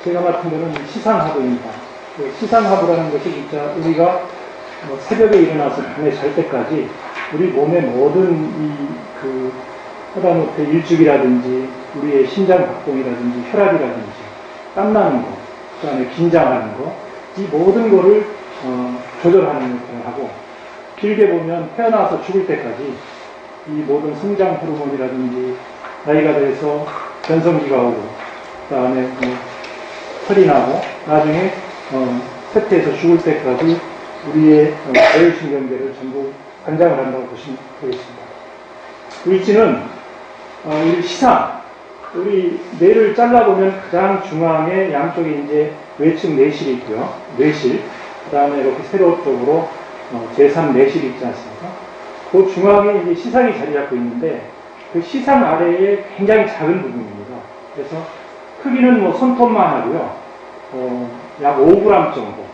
제가 맡은 거는 시상하부입니다. 시상하부라는 것이 진짜 우리가 새벽에 일어나서 밤에 잘 때까지 우리 몸의 모든 하다못해 일주기라든지 우리의 심장 박동이라든지 혈압이라든지 땀나는 거, 그 다음에 긴장하는 거, 이 모든 거를 조절하는 역할을 하고, 길게 보면 태어나서 죽을 때까지 이 모든 성장 호르몬이라든지 나이가 돼서 변성기가 오고, 그 다음에 털이 나고, 나중에 쇠퇴해서 죽을 때까지 우리의 뇌신경계를 전부 관장을 한다고 보시면 되겠습니다. 위치는 우리 시상, 우리 뇌를 잘라보면 가장 중앙에 양쪽에 이제 외측 내실이 있고요. 뇌실, 그 다음에 이렇게 세로쪽으로 제3 내실이 있지 않습니까? 그 중앙에 이제 시상이 자리 잡고 있는데, 그 시상 아래에 굉장히 작은 부분입니다. 그래서 크기는 손톱만 하고요. 약 5g 정도.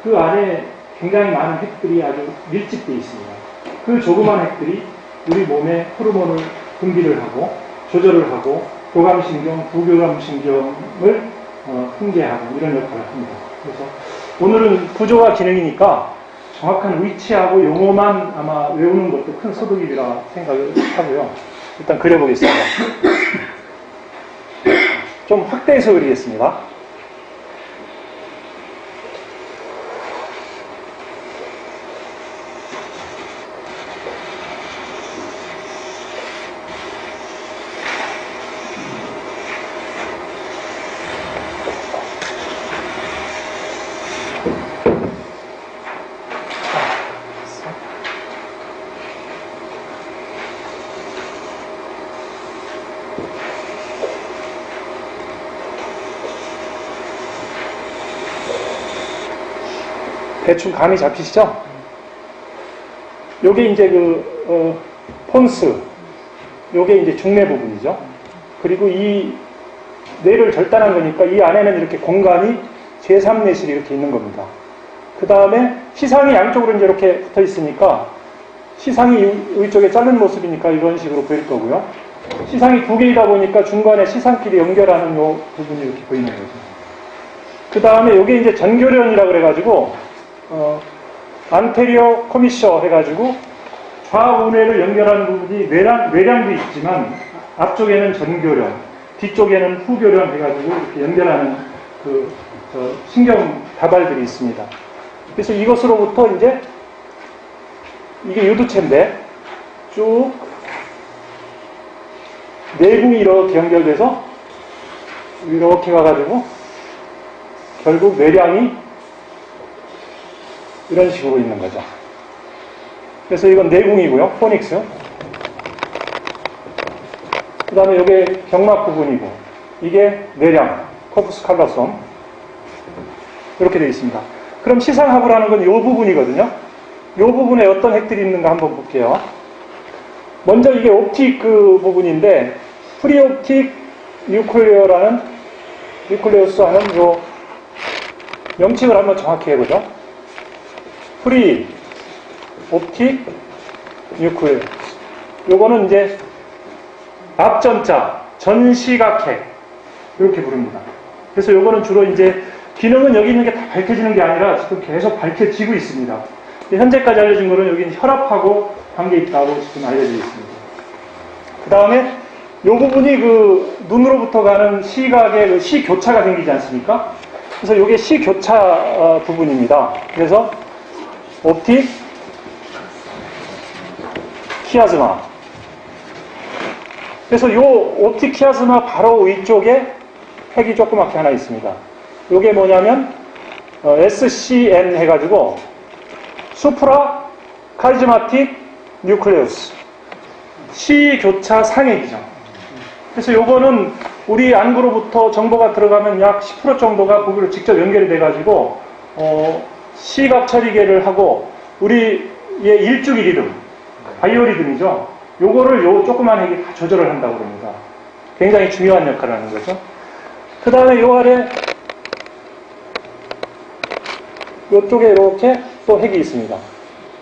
그 안에 굉장히 많은 핵들이 아주 밀집되어 있습니다. 그 조그만 핵들이 우리 몸에 호르몬을 분비를 하고 조절을 하고 교감신경, 부교감신경을 통제하고 이런 역할을 합니다. 그래서 오늘은 구조와 기능이니까 정확한 위치하고 용어만 아마 외우는 것도 큰 소득이라 생각을 하고요. 일단 그려보겠습니다. 좀 확대해서 그리겠습니다. 대충 감이 잡히시죠? 요게 이제 폰스, 요게 이제 중매 부분이죠. 그리고 이 뇌를 절단한 거니까 이 안에는 이렇게 공간이 제3내실이 이렇게 있는 겁니다. 그 다음에 시상이 양쪽으로 이제 이렇게 붙어 있으니까 시상이 이쪽에 자른 모습이니까 이런 식으로 보일 거고요. 시상이 두 개이다 보니까 중간에 시상끼리 연결하는 요 부분이 이렇게 보이는 거죠. 그 다음에 요게 이제 전교련이라고 그래가지고 안테리어 커미셔 해가지고 좌우뇌를 연결하는 부분이 뇌량도 있지만 앞쪽에는 전교련, 뒤쪽에는 후교련 해가지고 이렇게 연결하는 신경 다발들이 있습니다. 그래서 이것으로부터 이제 이게 유두체인데 쭉 내궁이 이렇게 연결돼서 이렇게 가가지고 결국 뇌량이 이런 식으로 있는 거죠. 그래서 이건 내궁이고요. 포닉스. 그 다음에 이게 경막 부분이고 이게 뇌량, 코푸스 칼로솜 이렇게 되어 있습니다. 그럼 시상하부라는 건 이 부분이거든요. 이 부분에 어떤 핵들이 있는가 한번 볼게요. 먼저 이게 옵틱 부분인데 프리옵틱 뉴클레우스 하는 요 명칭을 한번 정확히 해보죠. 프리 옵틱 뉴클레우스. 요거는 이제 앞전자 전시각핵 이렇게 부릅니다. 그래서 요거는 주로 이제 기능은 여기 있는 게 다 밝혀지는 게 아니라 지금 계속 밝혀지고 있습니다. 현재까지 알려진 거는 여기는 혈압하고 관계 있다고 지금 알려져 있습니다. 그 다음에 요 부분이 눈으로부터 가는 시각의 시교차가 생기지 않습니까? 그래서 요게 시교차 부분입니다. 그래서 옵틱 키아즈마. 그래서 요 옵틱 키아즈마 바로 위쪽에 핵이 조그맣게 하나 있습니다. 요게 뭐냐면 SCN 해가지고 수프라 카리즈마틱 뉴클레우스 시교차 상핵이죠. 그래서 요거는 우리 안구로부터 정보가 들어가면 약 10% 정도가 거기로 직접 연결이 돼가지고 시각 처리계를 하고 우리의 일주기 리듬, 바이오리듬이죠. 요거를 요 조그만 핵이 다 조절을 한다고 합니다. 굉장히 중요한 역할을 하는 거죠. 그 다음에 요 아래 요쪽에 이렇게 또 핵이 있습니다.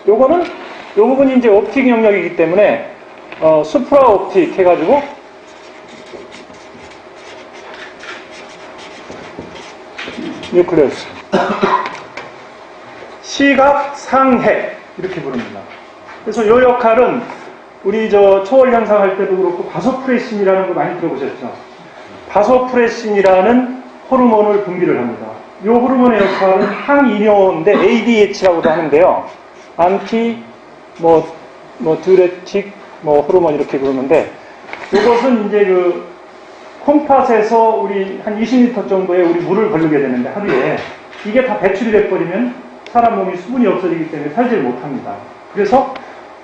요거는 요 부분이 이제 옵틱 영역이기 때문에 수프라 옵틱 해가지고 뉴클레우스. 시각상핵 이렇게 부릅니다. 그래서 이 역할은 우리 초월 현상할 때도 그렇고 바소프레신이라는 거 많이 들어보셨죠? 바소프레신이라는 호르몬을 분비를 합니다. 이 호르몬의 역할은 항이뇨인데 ADH라고도 하는데요. 안티 드레틱 호르몬 이렇게 부르는데 이것은 이제 콩팥에서 우리 한 20리터 정도의 우리 물을 걸르게 되는데 하루에 이게 다 배출이 돼버리면 사람 몸이 수분이 없어지기 때문에 살지를 못합니다. 그래서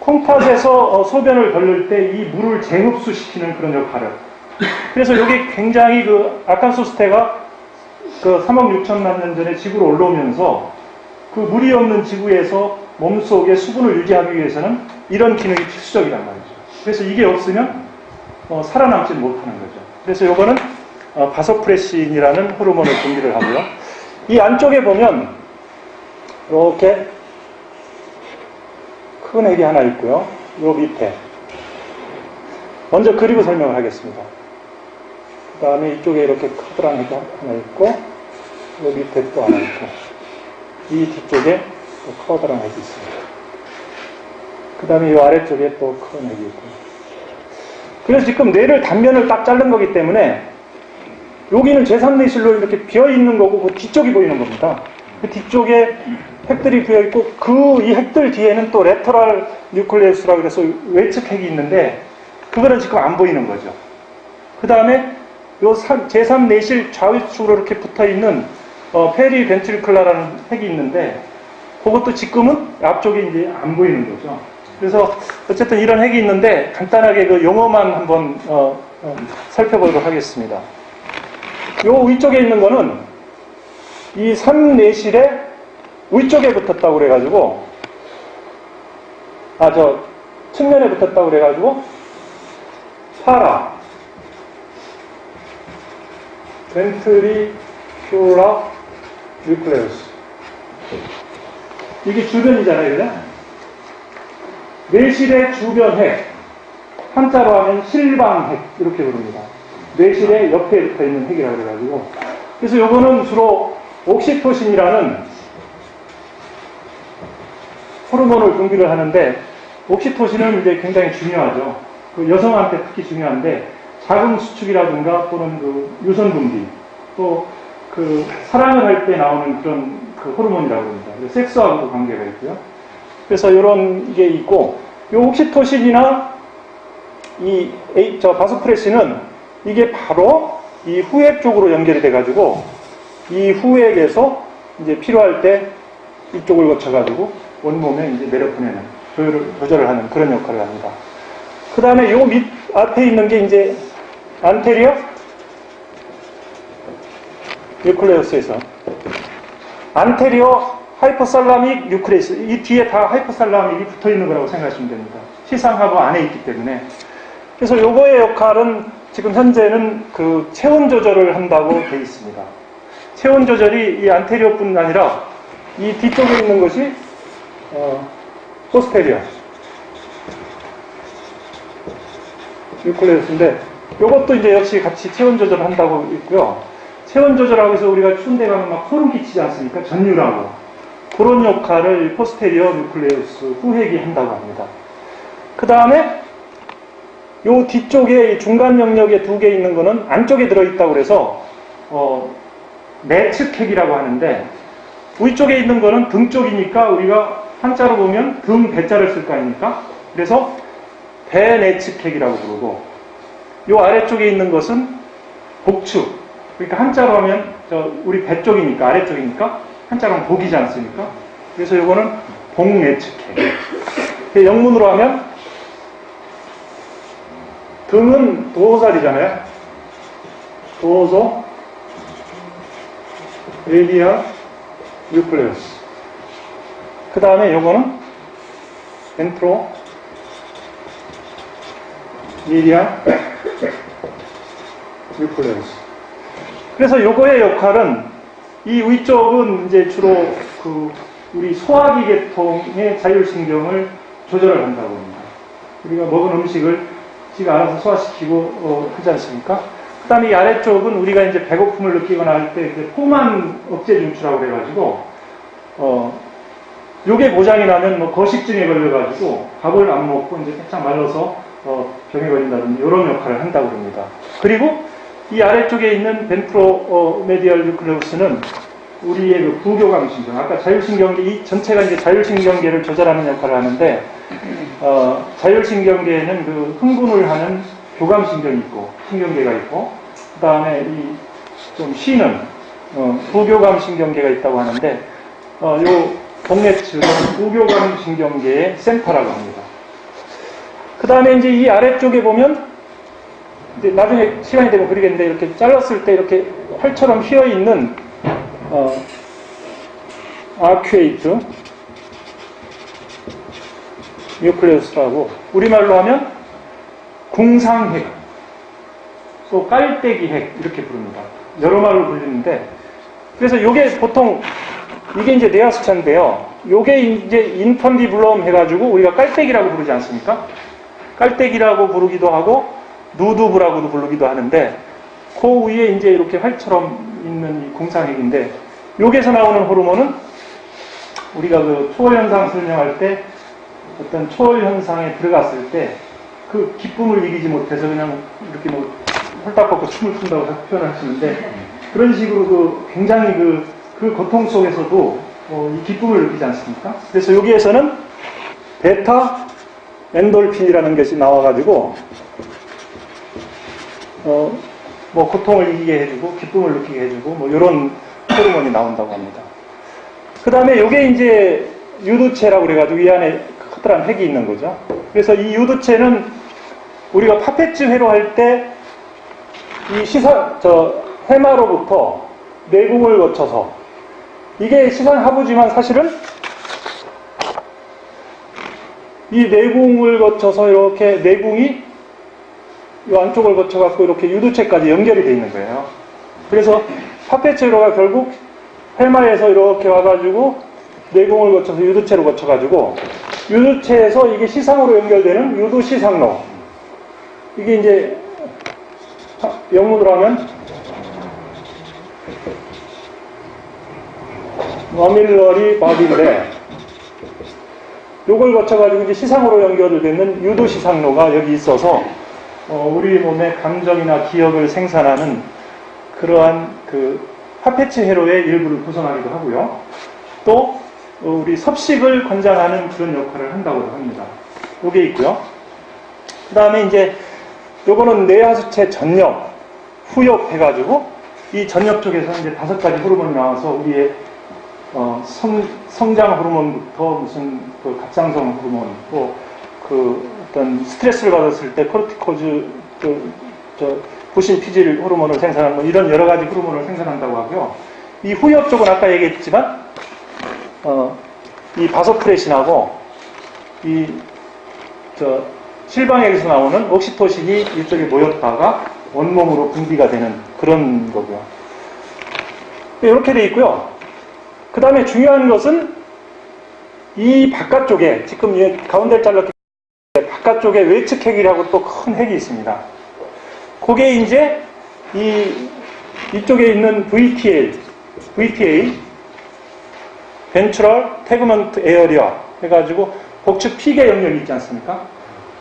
콩팥에서 소변을 걸릴 때 이 물을 재흡수시키는 그런 역할을. 그래서 이게 굉장히 아칸소스테가 3억 6천만 년 전에 지구로 올라오면서 물이 없는 지구에서 몸속에 수분을 유지하기 위해서는 이런 기능이 필수적이란 말이죠. 그래서 이게 없으면 살아남지 못하는 거죠. 그래서 이거는 바소프레신이라는 호르몬을 분비를 하고요. 이 안쪽에 보면 이렇게 큰 핵이 하나 있고요. 요 밑에 먼저 그리고 설명을 하겠습니다. 그 다음에 이쪽에 이렇게 커다란 핵이 하나 있고 요 밑에 또 하나 있고 이 뒤쪽에 또 커다란 핵이 있습니다. 그 다음에 이 아래쪽에 또 큰 핵이 있고. 그래서 지금 뇌를 단면을 딱 자른 거기 때문에 여기는 제3내실로 이렇게 비어있는 거고 그 뒤쪽이 보이는 겁니다. 그 뒤쪽에 핵들이 비어있고 이 핵들 뒤에는 또 레터럴 뉴클레우스라고 해서 외측 핵이 있는데 그거는 지금 안 보이는 거죠. 그 다음에 요 제3내실 좌우측으로 이렇게 붙어있는 페리벤트리클라라는 핵이 있는데 그것도 지금은 앞쪽에 이제 안 보이는 거죠. 그래서 어쨌든 이런 핵이 있는데 간단하게 용어만 한번 살펴보도록 하겠습니다. 요 위쪽에 있는 거는 이 3내실의 위쪽에 붙었다고 그래가지고 측면에 붙었다고 그래가지고 파라 벤트리큘러 뉴클레우스 이게 주변이잖아요, 그죠? 뇌실의 주변 핵, 한자로 하면 실방핵 이렇게 부릅니다. 뇌실의 옆에 붙어있는 핵이라고 그래가지고 그래서 요거는 주로 옥시토신이라는 호르몬을 분비를 하는데 옥시토신은 이제 굉장히 중요하죠. 여성한테 특히 중요한데 자궁 수축이라든가 또는 유선 분비 또 사랑을 할 때 나오는 그런 호르몬이라고 합니다. 섹스하고도 관계가 있고요. 그래서 이런 게 있고, 이 옥시토신이나 바소프레신은 이게 바로 이 후액 쪽으로 연결이 돼가지고 이 후액에서 이제 필요할 때 이쪽을 거쳐가지고 온몸에 이제 내려 보내는 조절을 하는 그런 역할을 합니다. 그 다음에 요 밑 앞에 있는 게 이제 안테리어 뉴클레우스에서 안테리어 하이포살라믹 뉴클레우스 이 뒤에 다 하이포살라믹이 붙어 있는 거라고 생각하시면 됩니다. 시상하부 안에 있기 때문에. 그래서 요거의 역할은 지금 현재는 체온 조절을 한다고 되어 있습니다. 체온 조절이 이 안테리어뿐 아니라 이 뒤쪽에 있는 것이 포스테리어 뉴클레우스인데 요것도 이제 역시 같이 체온 조절을 한다고 있고요. 체온 조절하고 해서 우리가 추운 데 가면 막 소름 끼치지 않습니까? 전율하고. 그런 역할을 포스테리어 뉴클레우스 후핵이 한다고 합니다. 그 다음에 요 뒤쪽에 중간 영역에 두 개 있는 거는 안쪽에 들어있다고 그래서 내측핵이라고 하는데 위쪽에 있는 거는 등 쪽이니까 우리가 한자로 보면 등 배자를 쓸 거 아닙니까? 그래서 배내측핵이라고 부르고 요 아래쪽에 있는 것은 복축 그러니까 한자로 하면 우리 배 쪽이니까 아래쪽이니까 한자로 하면 복이지 않습니까? 그래서 요거는 복내측핵 영문으로 하면 등은 도살이잖아요. 도소 레디아 뉴클레우스 그 다음에 요거는 엔트로 미디아 뉴클레우스 그래서 요거의 역할은 이 위쪽은 이제 주로 우리 소화기 계통의 자율신경을 조절을 한다고 합니다. 우리가 먹은 음식을 지가 알아서 소화시키고 하지 않습니까? 그 다음에 이 아래쪽은 우리가 이제 배고픔을 느끼거나 할 때 포만 억제 중추라고 그래가지고, 요게 보장이 나면 뭐 거식증에 걸려가지고 밥을 안 먹고 이제 살짝 말라서 병에 걸린다든지 이런 역할을 한다고 합니다. 그리고 이 아래쪽에 있는 벤트로 메디얼 뉴클레우스는 우리의 그 부교감신경, 아까 자율신경계, 이 전체가 이제 자율신경계를 조절하는 역할을 하는데, 자율신경계에는 그 흥분을 하는 교감신경이 있고, 신경계가 있고, 그 다음에 이 좀 쉬는, 부교감신경계가 있다고 하는데, 요 동래측은 부교감신경계의 센터라고 합니다. 그 다음에 이제 이 아래쪽에 보면, 이제 나중에 시간이 되면 그리겠는데, 이렇게 잘랐을 때 이렇게 활처럼 휘어있는, 아큐에이트, 뉴클레우스라고, 우리말로 하면 궁상핵, 또 깔때기핵, 이렇게 부릅니다. 여러 말로 불리는데, 그래서 요게 보통, 이게 이제 뇌하수차인데요. 요게 이제 인펀디블럼 해가지고 우리가 깔때기라고 부르지 않습니까? 깔때기라고 부르기도 하고, 누두부라고도 부르기도 하는데, 그 위에 이제 이렇게 활처럼 있는 이 궁상핵인데, 여기에서 나오는 호르몬은 우리가 그 초월현상 설명할 때 어떤 초월현상에 들어갔을 때 그 기쁨을 이기지 못해서 그냥 이렇게 뭐 홀딱 벗고 춤을 춘다고 표현을 하시는데, 그런 식으로 그 굉장히 그 고통 속에서도 이 기쁨을 느끼지 않습니까? 그래서 여기에서는 베타 엔돌핀이라는 것이 나와가지고 뭐 고통을 이기게 해주고 기쁨을 느끼게 해주고 뭐 이런 호르몬이 나온다고 합니다. 그 다음에 이게 이제 유두체라고 그래가지고 이 안에 커다란 핵이 있는 거죠. 그래서 이 유두체는 우리가 파페츠 회로 할 때 이 해마로부터 내궁을 거쳐서, 이게 시상하부지만 사실은 이 내궁을 거쳐서 이렇게 내궁이 이 안쪽을 거쳐갖고 이렇게 유두체까지 연결이 되어 있는 거예요. 그래서 파페체로가 결국 해마에서 이렇게 와가지고 내궁을 거쳐서 유두체로 거쳐가지고 유두체에서 이게 시상으로 연결되는 유두시상로, 이게 이제 영문으로 하면 머밀러리 바디인데, 요걸 거쳐가지고 이제 시상으로 연결되는 유두시상로가 여기 있어서 우리 몸의 감정이나 기억을 생산하는 그러한 그 파페치 회로의 일부를 구성하기도 하고요. 또 우리 섭식을 권장하는 그런 역할을 한다고 합니다. 요게 있고요. 그 다음에 이제 요거는 뇌하수체 전엽, 후엽 해가지고 이 전엽 쪽에서 이제 5가지 호르몬이 나와서 우리의 성장 호르몬부터 무슨 그 갑상선 호르몬, 또 그 어떤 스트레스를 받았을 때 코르티코즈, 부신 피질 호르몬을 생산하는 뭐 이런 여러 가지 호르몬을 생산한다고 하고요. 이 후엽 쪽은 아까 얘기했지만 이 바소프레신하고 실방액에서 나오는 옥시토신이 이쪽에 모였다가 온몸으로 분비가 되는 그런 거고요. 이렇게 돼 있고요. 그 다음에 중요한 것은 이 바깥쪽에, 지금 가운데를 잘랐기 때문에 바깥쪽에 외측핵이라고 또 큰 핵이 있습니다. 그게 이제 이쪽에 있는 VTA, Ventral Tegment Area 해가지고 복측 피계 영역이 있지 않습니까?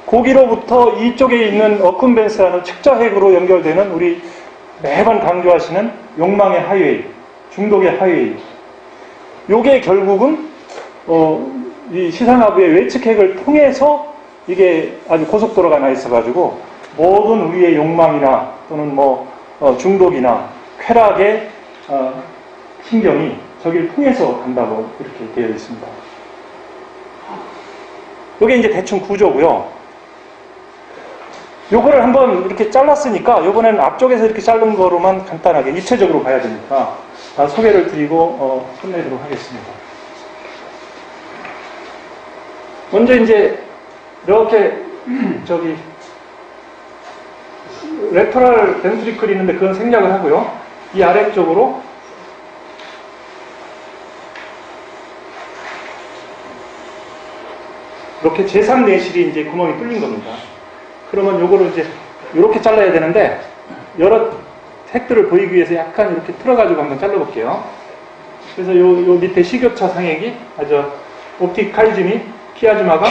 거기로부터 이쪽에 있는 어쿰벤스라는 측자핵으로 연결되는 우리 매번 강조하시는 욕망의 하이웨이, 중독의 하이웨이. 요게 결국은 이 시상하부의 외측핵을 통해서 이게 아주 고속도로가 나 있어가지고 모든 우리의 욕망이나 또는 뭐 중독이나 쾌락의 신경이 저기를 통해서 간다고 이렇게 되어 있습니다. 요게 이제 대충 구조고요. 요거를 한번 이렇게 잘랐으니까 요번에는 앞쪽에서 이렇게 자른 거로만 간단하게 입체적으로 봐야 되니까 소개를 드리고 끝내도록 하겠습니다. 먼저 이제 이렇게 레터럴 벤트리클이 있는데 그건 생략을 하고요. 이 아래쪽으로 이렇게 제3 내실이 이제 구멍이 뚫린 겁니다. 그러면 요거를 이제 이렇게 잘라야 되는데 여러 색들을 보이기 위해서 약간 이렇게 틀어가지고 한번 잘라볼게요. 그래서 요 밑에 식교차 상액이, 옵틱 카리즘이, 키아즈마가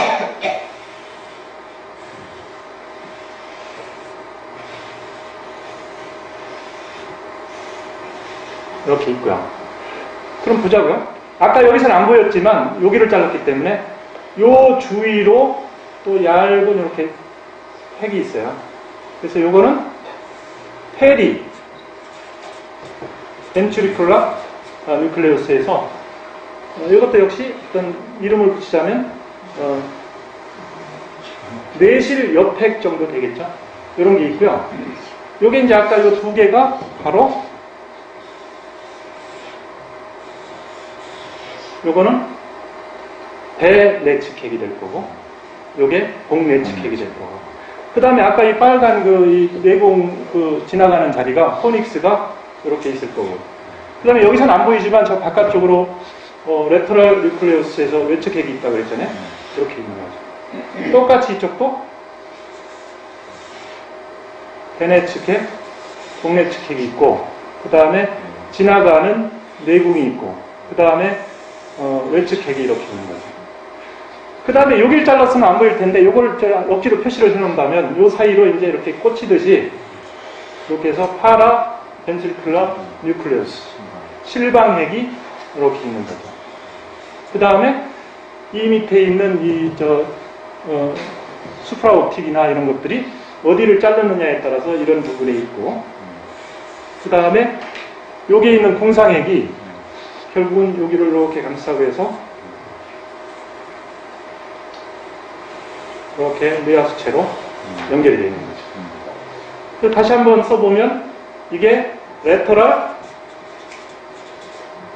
이렇게 있고요. 그럼 보자고요. 아까 여기서는 안 보였지만 여기를 잘랐기 때문에 요 주위로 또 얇은 이렇게 핵이 있어요. 그래서 요거는 페리 벤츄리쿨라 뉴클레우스에서 이것도 역시 어떤 이름을 붙이자면 뇌실 옆핵 정도 되겠죠. 이런 게 있고요. 요게 이제 아까 요 두 개가 바로 요거는 대내측핵이 될 거고, 요게 복내측핵이 될 거고. 그 다음에 아까 이 빨간 이 내공 지나가는 자리가 포닉스가 이렇게 있을 거고. 그 다음에 여기서는 안 보이지만 저 바깥쪽으로 레터럴 뉴클레우스에서 외측핵이 있다고 그랬잖아요. 이렇게 있는 거죠. 똑같이 이쪽도 대내측핵, 복내측핵이 있고, 그 다음에 지나가는 내공이 있고, 그 다음에 외측핵이 이렇게 있는 거죠. 그 다음에 여기를 잘랐으면 안 보일 텐데, 요걸 억지로 표시를 해놓는다면, 요 사이로 이제 이렇게 꽂히듯이, 이렇게 해서 파라 벤트리큘라 뉴클레우스, 실방핵이 이렇게 있는 거죠. 그 다음에 이 밑에 있는 수프라옵틱이나 이런 것들이 어디를 자르느냐에 따라서 이런 부분에 있고, 그 다음에 여기에 있는 공상핵이 결국은 여기를 이렇게 감싸고 해서 이렇게 뇌하수체로 연결이 되어 있는 거죠. 다시 한번 써보면 이게 레터럴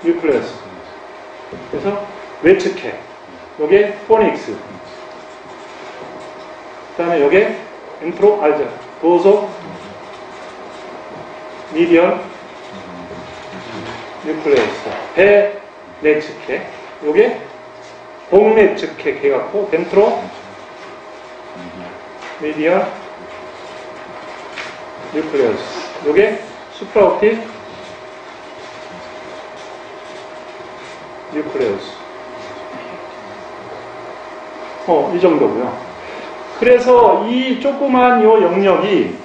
뉴클레우스, 그래서 외측핵, 요게 포닉스, 그 다음에 요게 엔트로알자, 도소 미디얼 뉴클레우스, 배내측핵, 요게 복내측핵 해갖고 벤트로 미디얼 뉴클레우스, 요게 수프라옵틱 뉴클레우스. 이 정도고요. 그래서 이 조그만 요 영역이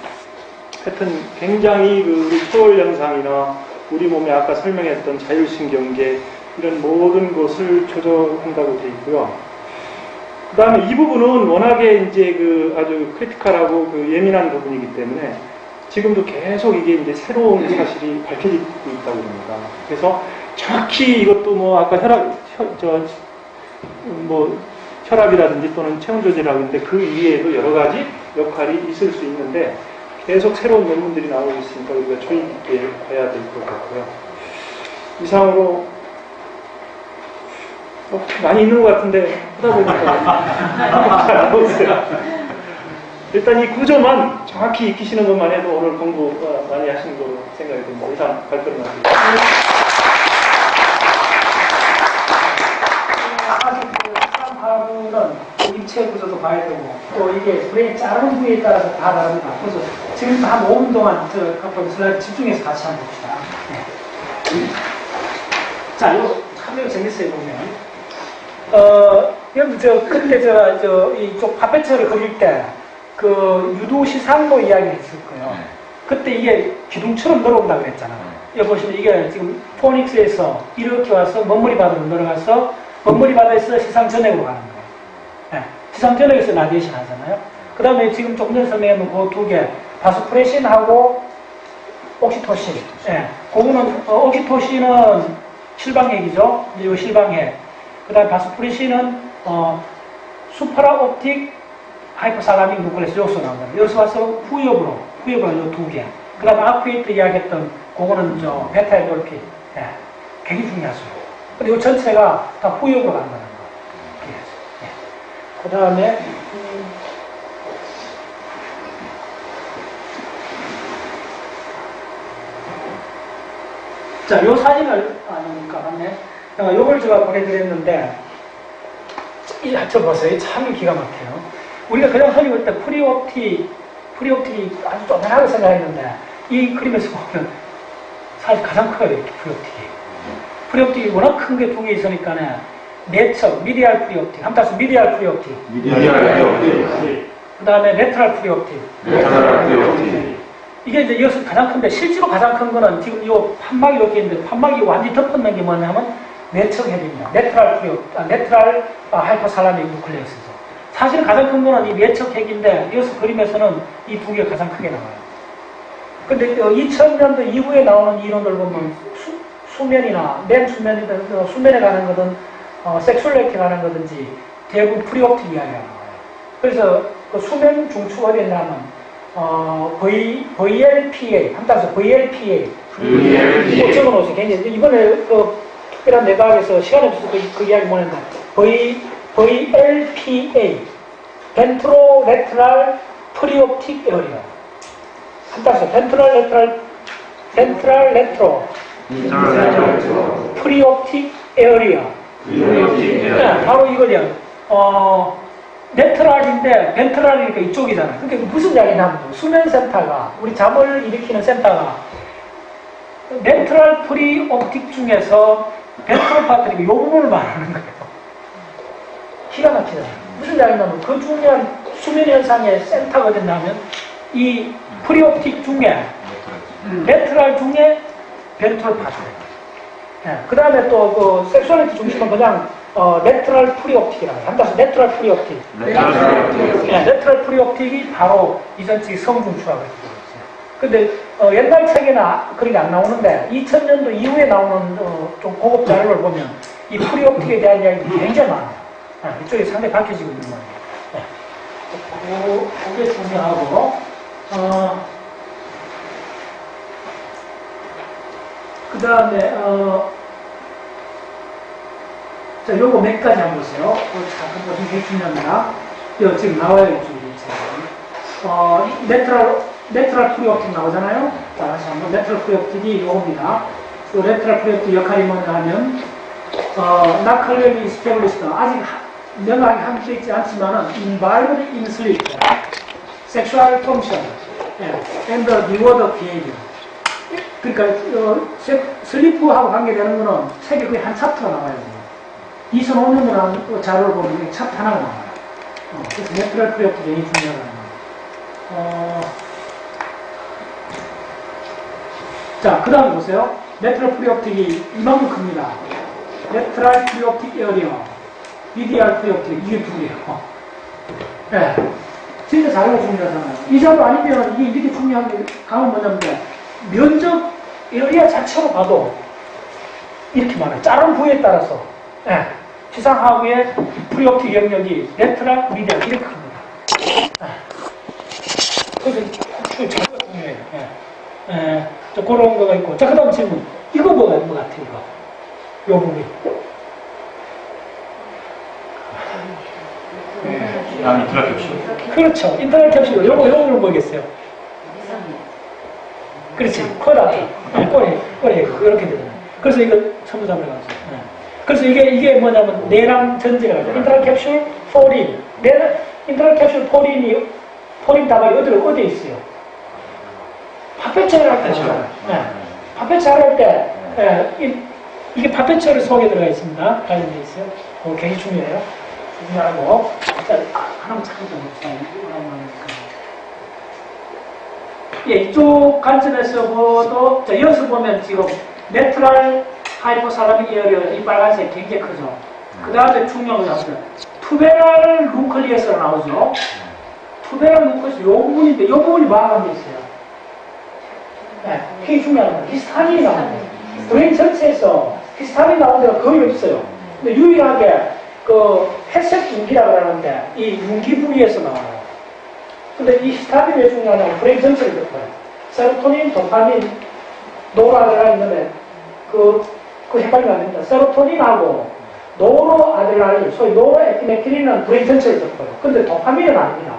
하여튼 굉장히 우리 초월 영상이나 우리 몸에 아까 설명했던 자율신경계 이런 모든 것을 조절한다고 되어 있고요. 그 다음에 이 부분은 워낙에 이제 아주 크리티컬하고 예민한 부분이기 때문에 지금도 계속 이게 이제 새로운 사실이 밝혀지고 있다고 합니다. 그래서 정확히 이것도 아까 혈압이라든지 또는 체온 조절이라고 했는데 그 이외에도 여러 가지 역할이 있을 수 있는데 계속 새로운 논문들이 나오고 있으니까 우리가 주의 깊게 봐야 될 것 같고요. 이상으로 많이 있는 것 같은데 하다 보니까 잘 나오세요. 일단 이 구조만 정확히 익히시는 것만 해도 오늘 공부 많이 하시는 걸로 생각이 듭니다. 이상 발표를 마칩니다. 하루는 입체 구조도 봐야 되고 또 이게 브레인 자르는 부위에 따라서 다 다릅니다. 그래서 지금 한 5분 동안 앞으로 슬라이드 집중해서 같이 한번 봅시다. 네. 자, 이거 참 재밌어요 보면. 여러분 그때 이쪽 파페처를 그릴 때 유도 시상도 이야기 했을 거예요. 그때 이게 기둥처럼 들어온다 그랬잖아. 여기 보시면 이게 지금 포닉스에서 이렇게 와서 먼무리 바다로 들어가서 먼무리 바다에서 시상 전액으로 가는 거예요. 네. 시상 전액에서 라디에이션 하잖아요. 그 다음에 지금 조금 전에 설명했는 그 두 개, 바소프레신하고 옥시토신. 네. 그거는, 옥시토신은 실방핵이죠. 이 실방핵. 그 다음에 바소프레신은, 수파라옵틱 하이퍼살라믹 누클레스 여기서 나온다. 여기서 와서 후엽으로 이 두 개. 그 다음에 아쿠에이트 이야기했던 그거는 베타에돌핀. 네. 굉장히 중요하죠. 근데 이 전체가 다 후역으로 간다는 거. 예. 그 다음에, 자, 요 사진을, 맞네. 요걸 제가 보내드렸는데, 저 보세요. 참 기가 막혀요. 우리가 그냥 흔히 볼 때 프리옵틱이 아주 조그만하게 생각했는데, 이 그림에서 보면 사실 가장 커요, 이렇게 프리옵틱이. 프리옵틱이 워낙 큰 게 두 개 있으니까 내적, 미디알 프리옵틱, 한 따서 미디알 프리옵틱. 그 다음에 레터럴 프리옵틱. 이게 이제 이것은 가장 큰데, 실제로 가장 큰 거는 지금 이 판막이 이렇게 있는데, 판막이 완전히 덮었는 게 뭐냐면, 내적 핵입니다. 네트랄 하이포살라믹 뉴클레우스죠. 사실 가장 큰 거는 이 내적 핵인데, 이것은 그림에서는 이 두 개가 가장 크게 나와요. 근데 2000년도 이후에 나오는 이론들 보면, 수면이나, 맨수면이든, 수면에 가는 거든, 섹슈얼리티에 가는 거든지, 대부분 프리옵틱 이야기가 나와요. 그래서 그 수면 중추 어디에 있냐면, VLPA, 한 따서 VLPA. 적어놓으세요. 굉장히, 이번에 그 특별한 내각에서 시간이 없어서 그 이야기 못했는데, VLPA. 벤트로레트랄 프리옵틱 에어리어. 한 따서 벤트럴 레트로 프리옵틱 에어리어. 네, 바로 이거죠. 네트랄인데 벤트랄이니까 이쪽이잖아요. 그러니까 무슨 이야기냐면 수면센터가 우리 잠을 일으키는 센터가 네트랄 프리옵틱 중에서 벤트럴 파트니까 이 부분을 말하는 거예요. 기가 막히잖아요. 무슨 이야기냐면 그 중요한 수면 현상의 센터가 어딨냐면 이 프리옵틱 중에 네트랄 중에 벤트럴 파트. 네, 그 다음에 또 그 섹슈얼리티 중심은 그냥 레트럴 프리옵틱이라고 해요. 한다서 레트럴 프리옵틱. 네, 레트럴 프리옵틱이 바로 이전치 성중추라고 했어요. 근데 옛날 책에는 그런 게 안 나오는데 2000년도 이후에 나오는 좀 고급 자료를 보면 이 프리옵틱에 대한 이야기가 굉장히 많아요. 네, 이쪽에 상당히 밝혀지고 있는 거예요. 네. 그게 중요하고 그 다음에 자, 요거 몇 가지 한번 보세요. 잠깐 보시면 되게 중요합니다. 이거 지금 나와요, 이쪽에. 레트럴 프리옵틱 나오잖아요. 자, 다시 한번. 레트럴 프리옵틱이 요겁니다. 그 레트럴 프리옵틱 역할이 뭔가 하면, not clearly established. 아직 명확히 함께 있지 않지만은, involved in sleep, sexual function, and the reward behavior. 그러니까, 슬리프하고 관계되는 거는 책에 거의 한 챕터가 나와요. 2005년으로 한 자료를 보면 챕터 하나가 나와요. 그래서 레트럴 프리옵틱이 굉장히 중요하다는 거예요. 자, 그 다음에 보세요. 레트럴 프리옵틱이 이만큼 큽니다. 레트럴 프리옵틱 에어리어, 미디알 프리옵틱, 이게 두 개예요. 네. 진짜 자료가 중요하잖아요. 이 자료 아니면 이게 이렇게 중요한 게 가면 뭐냐면, 면적 에어리어 자체로 봐도 이렇게 많아요. 자른 부위에 따라서. 네. 시상하부의 프리옵틱 영역이 레트럴, 미디알 이렇게 큽니다. 네. 그래서 자료가 중요해요. 네. 네. 저 그런 거가 있고. 자, 그 다음 질문. 이거 뭐 같아요, 이거? 요 부분. 인터넷 캡슐. 그렇죠. 인터넷 캡슐. 요거는 뭐겠어요? 그렇지. 코다. 꼬리. 그렇게 되잖아요. 그래서 이거 첨부자를 가지고. 네. 그래서 이게 뭐냐면, 내랑 전제가 가지고. 인터넷 캡슐, 포린. 인터넷 캡슐 포린 다발이 어디에 있어요? 파페처를 할 때. 네. 파페처를 할 때, 이게 파페처를 속에 들어가 있습니다. 관련되어 있어요. 그거 굉장히 중요해요. 중요하고. 자, 하나만 잠깐 좀 봅시다. 예, 이쪽 관점에서 보도, 자, 여기서 보면 지금, 네트럴 하이포살라믹 에어리어, 이 빨간색 굉장히 크죠. 그 다음에 중요한 거 나오죠. 투베럴 누클리어스가 나오죠. 투베럴 누클리어스, 요 부분인데, 요 부분이 뭐하는 게 있어요? 네, 굉장히 중요한 건 히스타민이 나옵니다. 브레인 전체에서 히스타민이 나오는 데가 거의 없어요. 근데 유일하게 그 회색 윤기라고 하는데 이 윤기 부위에서 나와요. 근데 이 히스타민이 왜 중요하냐면 브레인 전체를 덮어요. 세로토닌, 도파민, 노르아드레날린 있는데 그 헷갈리면 안 됩니다. 세로토닌하고 노르아드레날린, 소위 노르에피네프린은 브레인 전체를 덮어요. 근데 도파민은 아닙니다.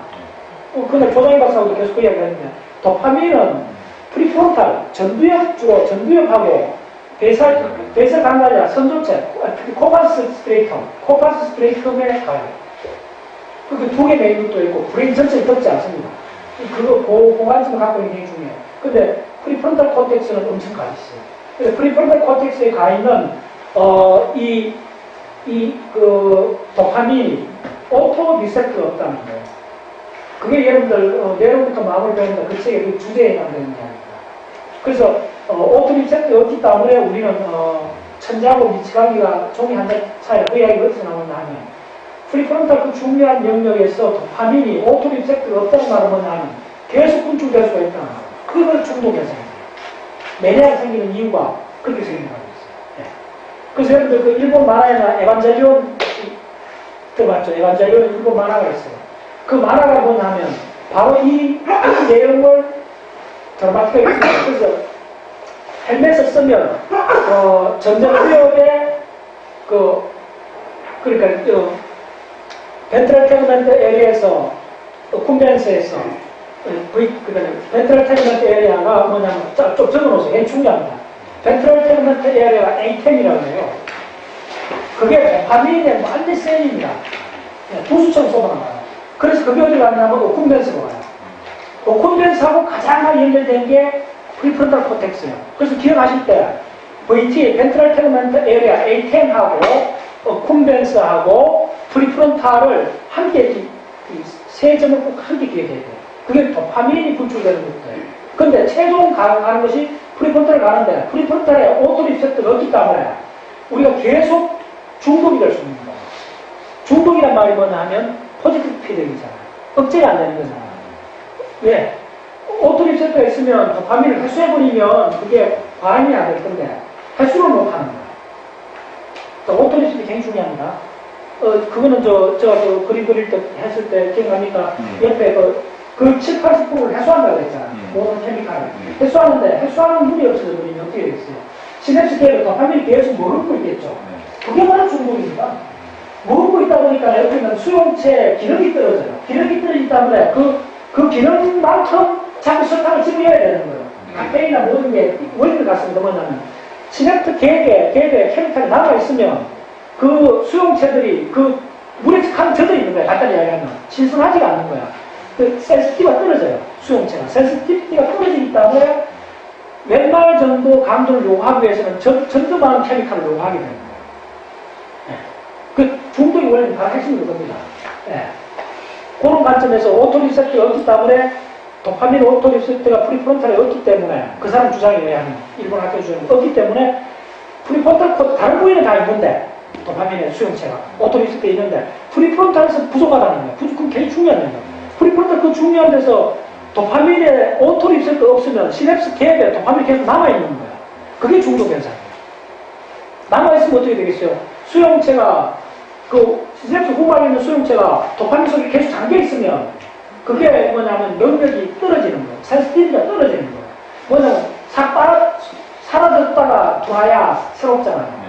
근데 조장희 박사도 계속 그 이야기 하는데 도파민은 프리프론탈, 주로 전두엽하고 배설 강가리아, 선조체, 코파스 스트레이텀에 가요. 그 두 개 메인도 있고, 브레인 전체를 덮지 않습니다. 그거, 그 관점을 갖고 있는 게 중요해요. 근데, 프리프론탈 코텍스는 엄청 가 있어요. 그래서 프리프론탈 코텍스에 가 있는 그 도파민이 오토 리셉터가 없다는 거예요. 그게 여러분들 내일부터 마음을 배운다 그 책의 그 주제에 남는 이야기입니다. 그래서 오토 리셉터가 없기 때문에 우리는 천재하고 미치광이가 종이 한 장 차이라 그 이야기가 어디서 나오냐 하면 프리프론탈 그 중요한 영역에서 도파민이 오토 리셉터가 없다는 말은 뭐냐면 계속 분출될 수가 있다는 거예요. 그걸 중독 현상이에요. 매니아가 생기는 이유가 그렇게 생긴다고 했어요. 네. 그래서 여러분들 그 일본 만화에나 에반젤리온 들어봤죠? 에반젤리온 일본 만화가 있어요. 그 만화가 뭐냐면 바로 이 내용을 드라마틱하게 했습니다. 그래서 헬멧을 쓰면 전자기업의 그러니까 벤트럴 테그먼트 에리에서 쿰벤스에서 벤트럴 테그먼트 에리아가 뭐냐면 좀 적어놓으세요. 굉장히 중요합니다. 벤트럴 테그먼트 에리아가 A10이라고 해요. 그게 도파민의 완전 셀입니다. 부수처럼 쏟아나가요. 그래서 그게 어디 가냐면 오쿰벤스로 와요. 오쿰벤스하고 가장 많이 연결된 게 프리프론탈 코텍스예요. 그래서 기억하실 때 VT, 벤트럴 테그먼트 에리아 A10하고 쿰벤스하고 프리프론탈을 함께 세 점을 꼭 함께 기억해야 돼요. 그게 도파민이 분출되는 것들. 근데 최종 가는 것이 프리프론탈을 가는데 프리프론탈에 오토리셉터가 없기 때문에 우리가 계속 중독이 될 수 있는 거예요. 중독이란 말이 뭐냐 하면 포지티브 피드백이잖아요. 억제가 안 되는 거잖아요. 왜? 오토리셉터가 있으면 도파민을 흡수해버리면 그게 과잉이 안 될 건데 흡수를 못하는 거예요. 오토리셉터가 굉장히 중요합니다. 그거는 제가 그림 그릴 때 했을 때 기억납니까? 옆에 그 7, 80%를 해소한다고 했잖아요. 모든 케미칼을. 해소하는데 해소하는 물이 없어져 버리면 어떻게 되겠어요? 시냅스 계획을 도파민이 계속 머금고 있겠죠. 그게 바로 중독입니다. 머금고 있다 보니까 옆에 있는 수용체에 기름이 떨어져요. 기름이 떨어지기 때문에 그 기름만큼 자꾸 설탕을 집어넣어야 되는 거예요. 카페인이나 모든 게 원리를 갖습니다. 뭐냐면 시냅스 계획에 케미칼이 남아있으면 그 수용체들이 그 물에 한 젖어 있는 거야. 간단히 이야기하면 신선하지가 않는 거야. 그 센시티브가 떨어져요. 수용체가 센시티브가 떨어지기 때문에 몇 말 정도 강도를 요구하기 위해서는 점점 많은 케미칼을 요구하게 되는 거예요. 네. 그 중독의 원리는 바로 핵심이 그겁니다. 네. 그런 관점에서 오토리셉터가 없기 때문에 도파민 오토리셉터가 프리프론탈에 없기 때문에 그 사람 주장에 의하면 일본 학교 주장에 없기 때문에 프리프론탈 코드 다른 부위는 다 있는데 도파민의 수용체가 오토리셉터에 있는데 프리프론탈에서 부족하다는 거예요. 그건 굉장히 중요한 거예요. 프리프론탈 그 중요한 데서 도파민의 오토리셉터가 없으면 시냅스 갭에 도파민이 계속 남아있는 거예요. 그게 중독 현상이에요. 남아있으면 어떻게 되겠어요? 수용체가 그 시냅스 후방에 있는 수용체가 도파민 속에 계속 잠겨있으면 그게 뭐냐면 능력이 떨어지는 거예요. 센시티비티가 떨어지는 거예요. 뭐냐면 사라졌다가 돌아야 새롭잖아요.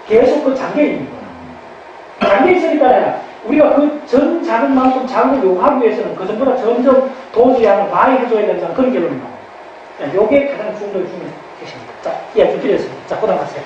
계속 그 잠겨있는 거예요. 잠겨있으니까 우리가 그 전 작은 만큼 자극을 요구하기 위해서는 그 전보다 점점 도지하는 많이 해줘야 된다는 그런 결론이 나와요. 요게 가장 중독의 중요한 것입니다. 자, 예, 좀 드렸습니다. 자, 고생하세요.